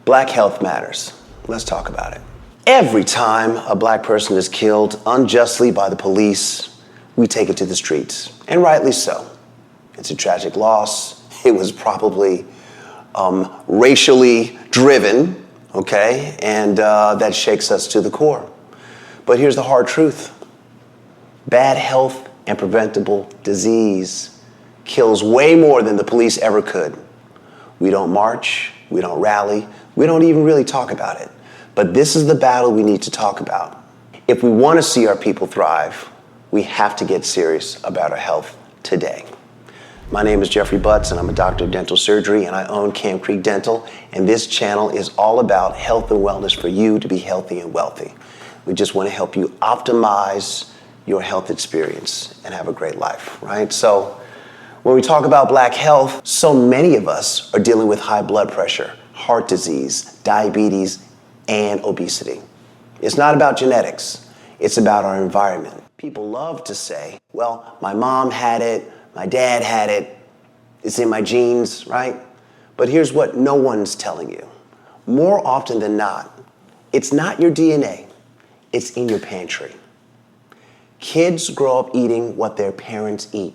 Black health matters. Let's talk about it. Every time a black person is killed unjustly by the police, we take it to the streets, and rightly so. It's a tragic loss. It was probably racially driven, okay? And that shakes us to the core. But here's the hard truth. Bad health and preventable disease kills way more than the police ever could. We don't march, we don't rally, we don't even really talk about it. But this is the battle we need to talk about. If we want to see our people thrive, we have to get serious about our health today. My name is Jeffrey Butts, and I'm a doctor of dental surgery, and I own Camp Creek Dental, and this channel is all about health and wellness for you to be healthy and wealthy. We just want to help you optimize your health experience and have a great life, right? So when we talk about black health, so many of us are dealing with high blood pressure, heart disease, diabetes, and obesity. It's not about genetics, it's about our environment. People love to say, well, my mom had it, my dad had it, it's in my genes, right? But here's what no one's telling you. More often than not, it's not your DNA, it's in your pantry. Kids grow up eating what their parents eat.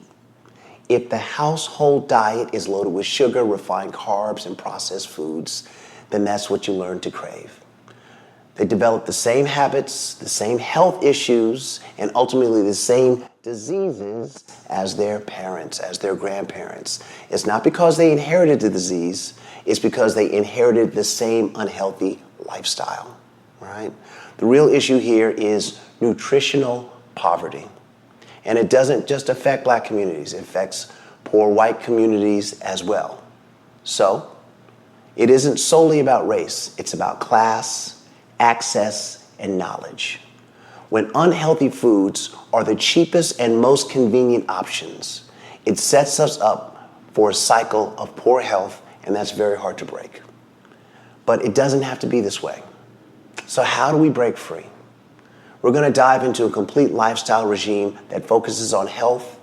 If the household diet is loaded with sugar, refined carbs, and processed foods, then that's what you learn to crave. They develop the same habits, the same health issues, and ultimately the same diseases as their parents, as their grandparents. It's not because they inherited the disease, it's because they inherited the same unhealthy lifestyle, right? The real issue here is nutritional poverty. And it doesn't just affect black communities, it affects poor white communities as well. So, it isn't solely about race, it's about class, access, and knowledge. When unhealthy foods are the cheapest and most convenient options, it sets us up for a cycle of poor health, and that's very hard to break. But it doesn't have to be this way. So how do we break free? We're going to dive into a complete lifestyle regime that focuses on health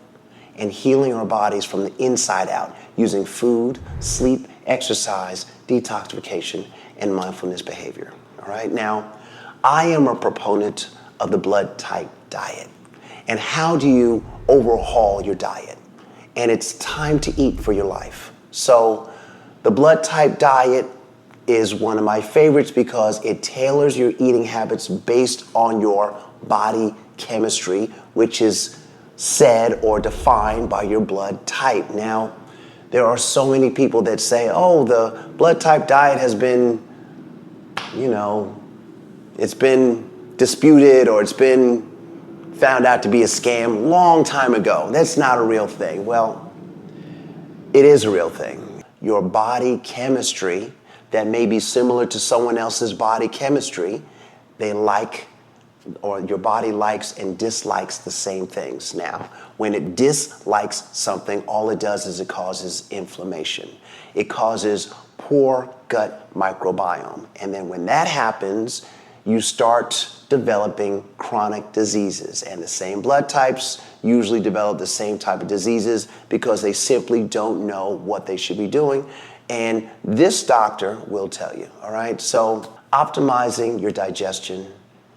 and healing our bodies from the inside out using food, sleep, exercise, detoxification, and mindfulness behavior. All right, now, I am a proponent of the blood type diet. And how do you overhaul your diet? And it's time to eat for your life. So the blood type diet is one of my favorites because it tailors your eating habits based on your body chemistry, which is said or defined by your blood type. Now, there are so many people that say, oh, the blood type diet has been, it's been disputed or it's been found out to be a scam long time ago. That's not a real thing. Well, it is a real thing. Your body chemistry that may be similar to someone else's body chemistry, your body likes and dislikes the same things. Now, when it dislikes something, all it does is it causes inflammation. It causes poor gut microbiome. And then when that happens, you start developing chronic diseases. And the same blood types usually develop the same type of diseases because they simply don't know what they should be doing. And this doctor will tell you, all right? So optimizing your digestion,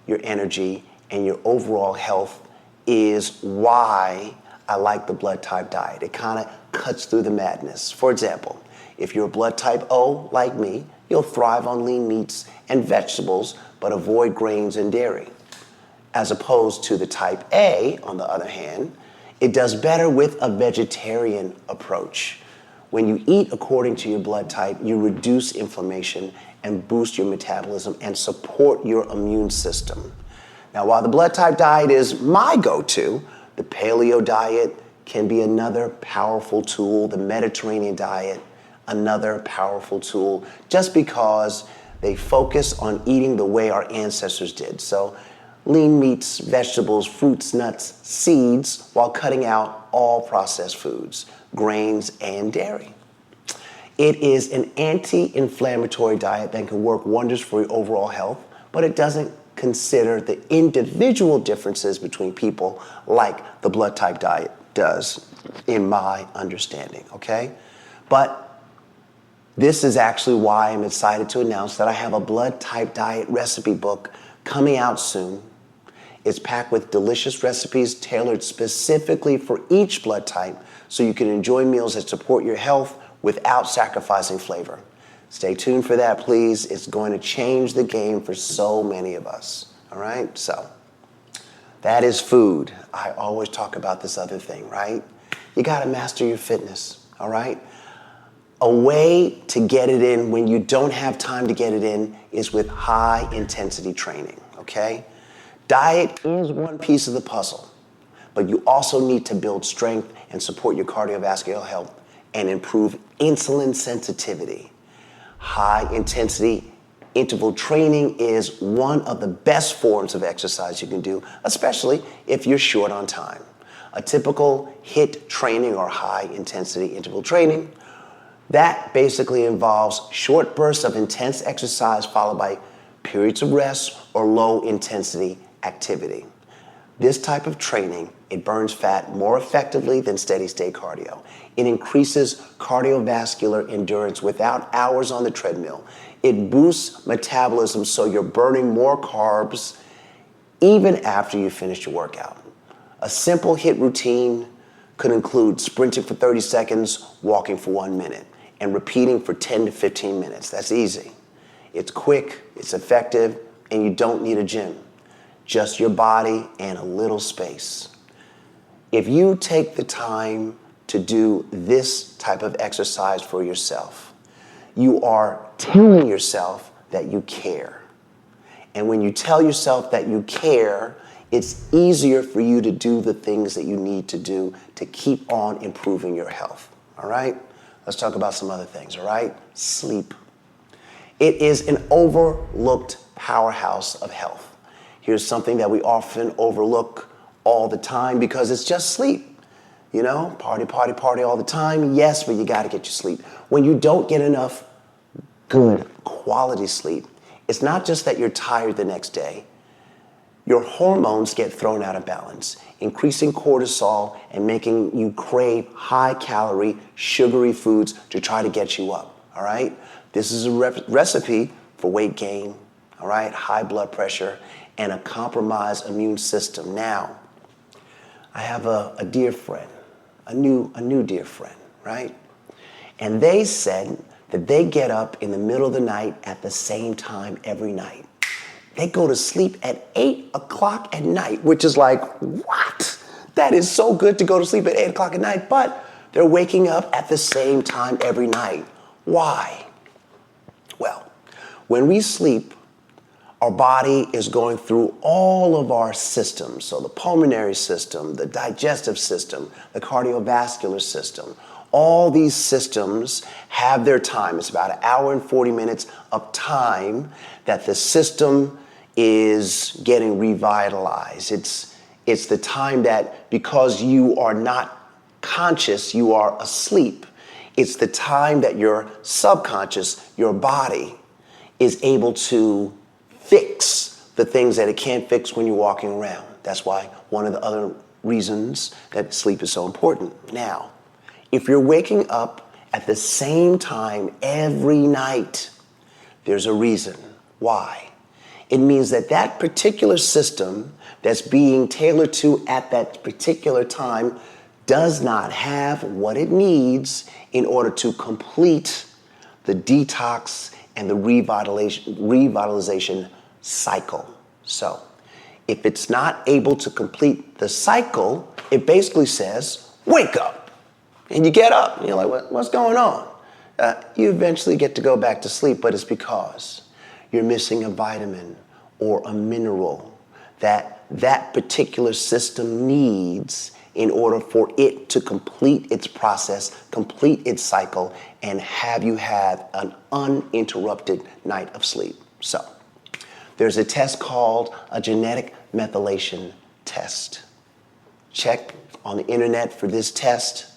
your energy, and your overall health is why I like the blood type diet. It kind of cuts through the madness. For example, if you're blood type O, like me, you'll thrive on lean meats and vegetables, but avoid grains and dairy. As opposed to the type A, on the other hand, it does better with a vegetarian approach. When you eat according to your blood type, you reduce inflammation and boost your metabolism and support your immune system. Now, while the blood type diet is my go-to, the paleo diet can be another powerful tool, the Mediterranean diet, another powerful tool, just because they focus on eating the way our ancestors did. So lean meats, vegetables, fruits, nuts, seeds, while cutting out all processed foods, grains, and dairy. It is an anti-inflammatory diet that can work wonders for your overall health, but it doesn't consider the individual differences between people like the blood type diet does, in my understanding, okay? But This is actually why I'm excited to announce that I have a blood type diet recipe book coming out soon. It's packed with delicious recipes tailored specifically for each blood type so you can enjoy meals that support your health without sacrificing flavor. Stay tuned for that, please. It's going to change the game for so many of us. All right? So, that is food. I always talk about this other thing, right? You got to master your fitness, all right? A way to get it in when you don't have time to get it in is with high intensity training, okay? Diet is one piece of the puzzle, but you also need to build strength and support your cardiovascular health and improve insulin sensitivity. High intensity interval training is one of the best forms of exercise you can do, especially if you're short on time. A typical HIIT training or high intensity interval training, that basically involves short bursts of intense exercise followed by periods of rest or low intensity activity. This type of training, it burns fat more effectively than steady state cardio. It increases cardiovascular endurance without hours on the treadmill. It boosts metabolism so you're burning more carbs even after you finish your workout. A simple HIIT routine could include sprinting for 30 seconds, walking for 1 minute, and repeating for 10 to 15 minutes. That's easy. It's quick, it's effective, and you don't need a gym. Just your body and a little space. If you take the time to do this type of exercise for yourself, you are telling yourself that you care. And when you tell yourself that you care, it's easier for you to do the things that you need to do to keep on improving your health, all right? Let's talk about some other things, all right? Sleep. It is an overlooked powerhouse of health. Here's something that we often overlook all the time because it's just sleep. You know, party, party, party all the time. Yes, but you got to get your sleep. When you don't get enough good quality sleep, it's not just that you're tired the next day. Your hormones get thrown out of balance, increasing cortisol and making you crave high-calorie, sugary foods to try to get you up, all right? This is a recipe for weight gain, all right, high blood pressure, and a compromised immune system. Now, I have a dear friend, a new dear friend, right? And they said that they get up in the middle of the night at the same time every night. They go to sleep at 8 o'clock at night, which is like, what? That is so good to go to sleep at 8 o'clock at night, but they're waking up at the same time every night. Why? Well, when we sleep, our body is going through all of our systems. So the pulmonary system, the digestive system, the cardiovascular system. All these systems have their time. It's about 1 hour and 40 minutes of time that the system is getting revitalized. It's the time that because you are not conscious, you are asleep. It's the time that your subconscious, your body, is able to fix the things that it can't fix when you're walking around. That's why one of the other reasons that sleep is so important. Now, if you're waking up at the same time every night, there's a reason. Why? It means that that particular system that's being tailored to at that particular time does not have what it needs in order to complete the detox and the revitalization cycle. So, if it's not able to complete the cycle, it basically says, wake up. And you get up, and you're like, what's going on? You eventually get to go back to sleep, but it's because you're missing a vitamin or a mineral that that particular system needs in order for it to complete its process, complete its cycle, and have you have an uninterrupted night of sleep. So, there's a test called a genetic methylation test. Check on the internet for this test,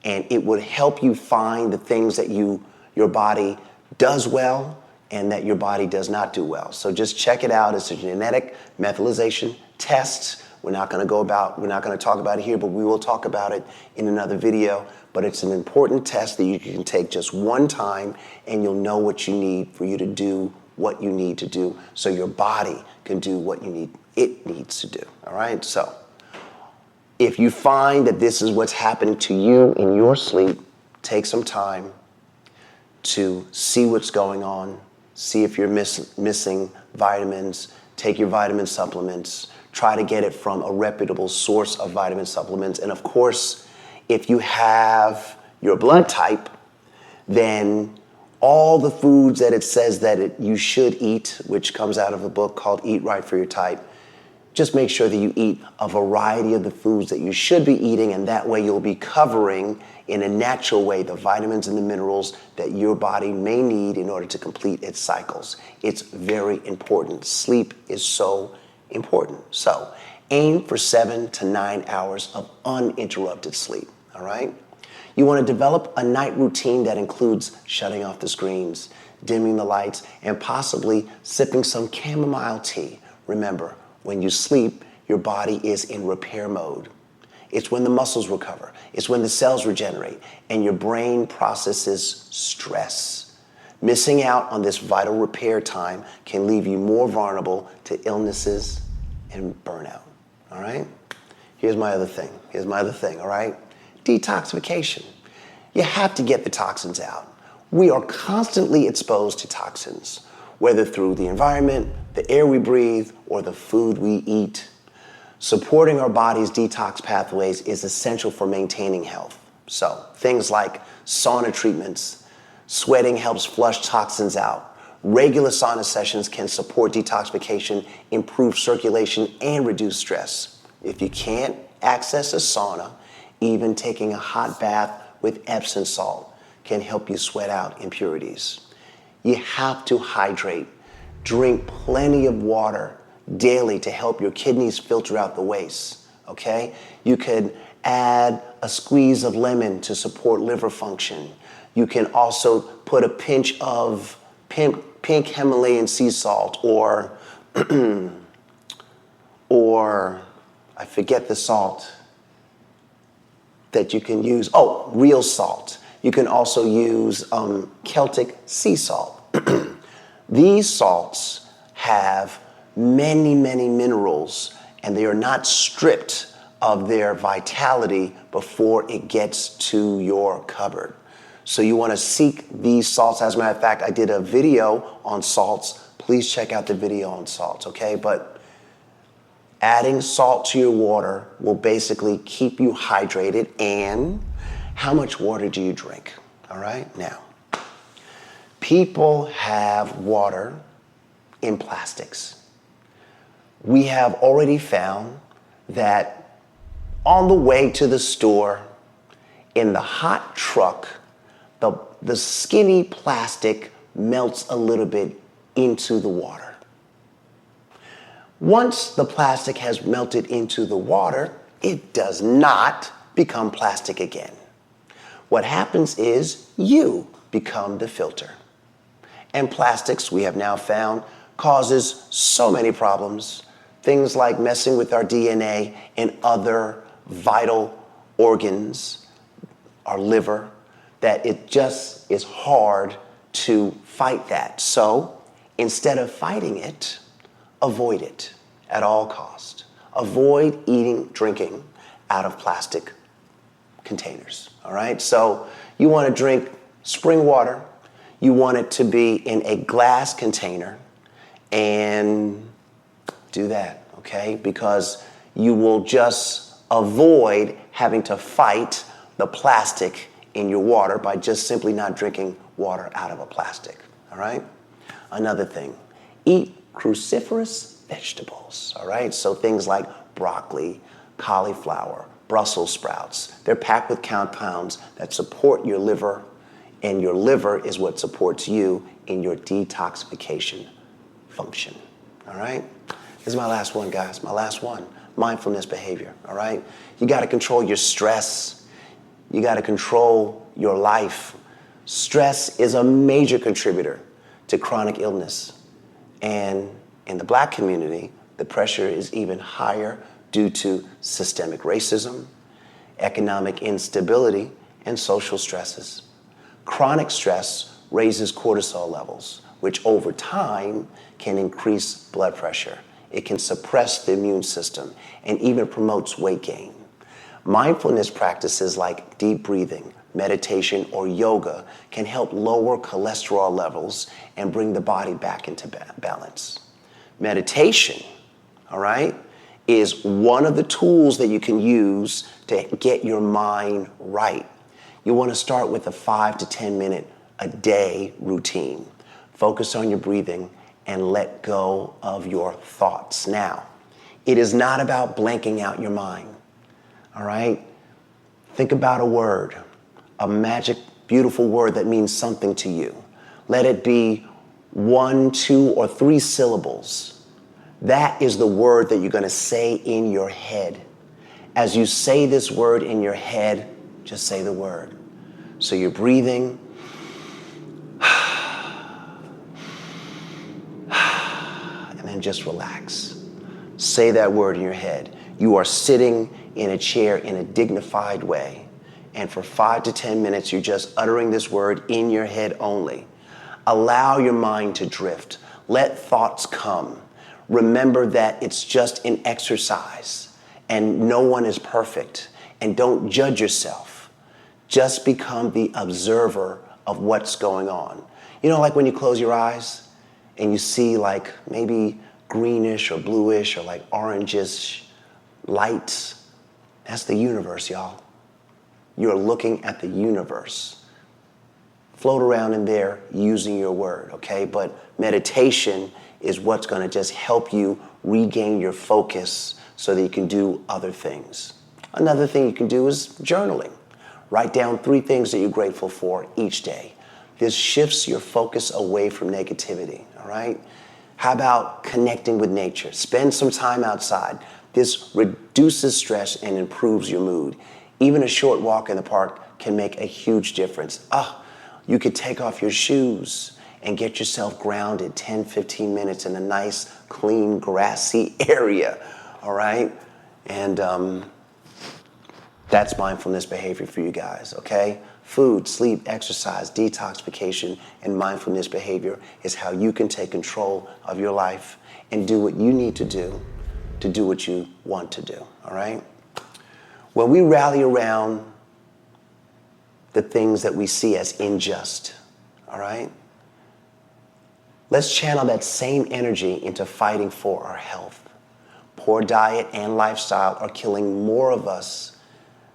and it would help you find the things that your body does well and that your body does not do well. So just check it out. It's a genetic methylation test We're not going to talk about it here, but we will talk about it in another video. But it's an important test that you can take just one time, and you'll know what you need for you to do what you need to do so your body can do what it needs to do. All right? So if you find that this is what's happening to you in your sleep, take some time to see what's going on, see if you're missing vitamins, take your vitamin supplements, try to get it from a reputable source of vitamin supplements. And of course, if you have your blood type, then all the foods that it says that you should eat, which comes out of a book called Eat Right for Your Type, just make sure that you eat a variety of the foods that you should be eating, and that way you'll be covering in a natural way the vitamins and the minerals that your body may need in order to complete its cycles. It's very important. Sleep is so important. So aim for 7 to 9 hours of uninterrupted sleep, all right? You want to develop a night routine that includes shutting off the screens, dimming the lights, and possibly sipping some chamomile tea. Remember, when you sleep, your body is in repair mode. It's when the muscles recover. It's when the cells regenerate and your brain processes stress. Missing out on this vital repair time can leave you more vulnerable to illnesses and burnout, all right? Here's my other thing, all right? Detoxification. You have to get the toxins out. We are constantly exposed to toxins, whether through the environment, the air we breathe, or the food we eat. Supporting our body's detox pathways is essential for maintaining health. So things like sauna treatments, sweating helps flush toxins out. Regular sauna sessions can support detoxification, improve circulation, and reduce stress. If you can't access a sauna, even taking a hot bath with Epsom salt can help you sweat out impurities. You have to hydrate. Drink plenty of water daily to help your kidneys filter out the waste, okay? You could add a squeeze of lemon to support liver function. You can also put a pinch of pink Himalayan sea salt or I forget the salt that you can use. Oh, real salt. You can also use Celtic sea salt. These salts have many, many minerals, and they are not stripped of their vitality before it gets to your cupboard. So you want to seek these salts. As a matter of fact, I did a video on salts. Please check out the video on salts, okay? But adding salt to your water will basically keep you hydrated. And how much water do you drink? All right, now, people have water in plastics. We have already found that on the way to the store, in the hot truck, the skinny plastic melts a little bit into the water. Once the plastic has melted into the water, it does not become plastic again. What happens is you become the filter. And plastics, we have now found, causes so many problems. Things like messing with our DNA and other vital organs, our liver, that it just is hard to fight that. So instead of fighting it, avoid it at all costs. Avoid eating, drinking out of plastic containers, all right? So you want to drink spring water. You want it to be in a glass container, and do that, okay? Because you will just avoid having to fight the plastic in your water by just simply not drinking water out of a plastic, all right? Another thing, eat cruciferous vegetables, all right? So things like broccoli, cauliflower, Brussels sprouts. They're packed with compounds that support your liver, and your liver is what supports you in your detoxification function, all right? This is my last one, guys, my last one. Mindfulness behavior, all right? You gotta control your stress. You gotta control your life. Stress is a major contributor to chronic illness. And in the Black community, the pressure is even higher due to systemic racism, economic instability, and social stresses. Chronic stress raises cortisol levels, which over time can increase blood pressure. It can suppress the immune system and even promotes weight gain. Mindfulness practices like deep breathing, meditation, or yoga can help lower cholesterol levels and bring the body back into balance. Meditation, all right, is one of the tools that you can use to get your mind right. You want to start with a 5 to 10 minute a day routine. Focus on your breathing and let go of your thoughts. Now, it is not about blanking out your mind, all right? Think about a word, a magic, beautiful word that means something to you. Let it be 1, 2, or 3 syllables. That is the word that you're going to say in your head. As you say this word in your head, just say the word. So you're breathing, and then just relax. Say that word in your head. You are sitting in a chair in a dignified way. And for 5 to 10 minutes, you're just uttering this word in your head only. Allow your mind to drift. Let thoughts come. Remember that it's just an exercise and no one is perfect. And don't judge yourself. Just become the observer of what's going on. You know, like when you close your eyes and you see like maybe greenish or bluish or like orangish lights. That's the universe, y'all. You're looking at the universe. Float around in there using your word, okay? But meditation is what's going to just help you regain your focus so that you can do other things. Another thing you can do is journaling. Write down 3 things that you're grateful for each day. This shifts your focus away from negativity, all right? How about connecting with nature? Spend some time outside. This reduces stress and improves your mood. Even a short walk in the park can make a huge difference. You could take off your shoes and get yourself grounded 10, 15 minutes in a nice, clean, grassy area, all right? And that's mindfulness behavior for you guys, okay? Food, sleep, exercise, detoxification, and mindfulness behavior is how you can take control of your life and do what you need to do what you want to do, all right? When we rally around the things that we see as unjust, all right? Let's channel that same energy into fighting for our health. Poor diet and lifestyle are killing more of us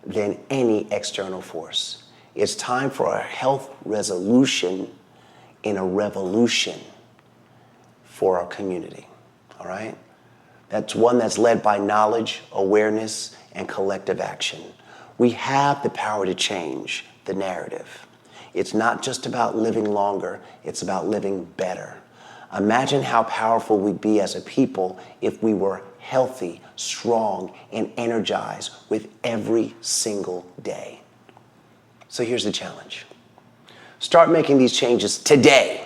than any external force. It's time for a health resolution in a revolution for our community, all right? That's one that's led by knowledge, awareness, and collective action. We have the power to change the narrative. It's not just about living longer, it's about living better. Imagine how powerful we'd be as a people if we were healthy, strong, and energized with every single day. So here's the challenge. Start making these changes today.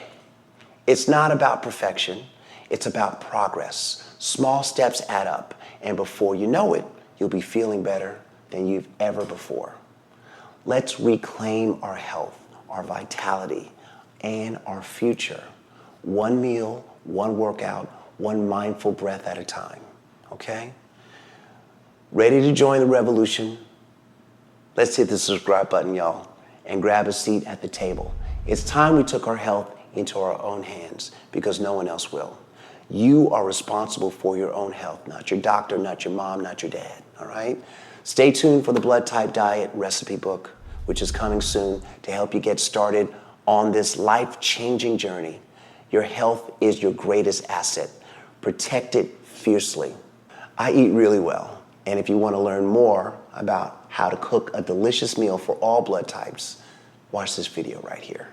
It's not about perfection, it's about progress. Small steps add up, and before you know it, you'll be feeling better than you've ever before. Let's reclaim our health, our vitality, and our future. One meal, one workout, one mindful breath at a time, okay? Ready to join the revolution? Let's hit the subscribe button, y'all, and grab a seat at the table. It's time we took our health into our own hands because no one else will. You are responsible for your own health, not your doctor, not your mom, not your dad, all right? Stay tuned for the Blood Type Diet recipe book, which is coming soon to help you get started on this life-changing journey. Your health is your greatest asset. Protect it fiercely. I eat really well, and if you want to learn more about how to cook a delicious meal for all blood types, watch this video right here.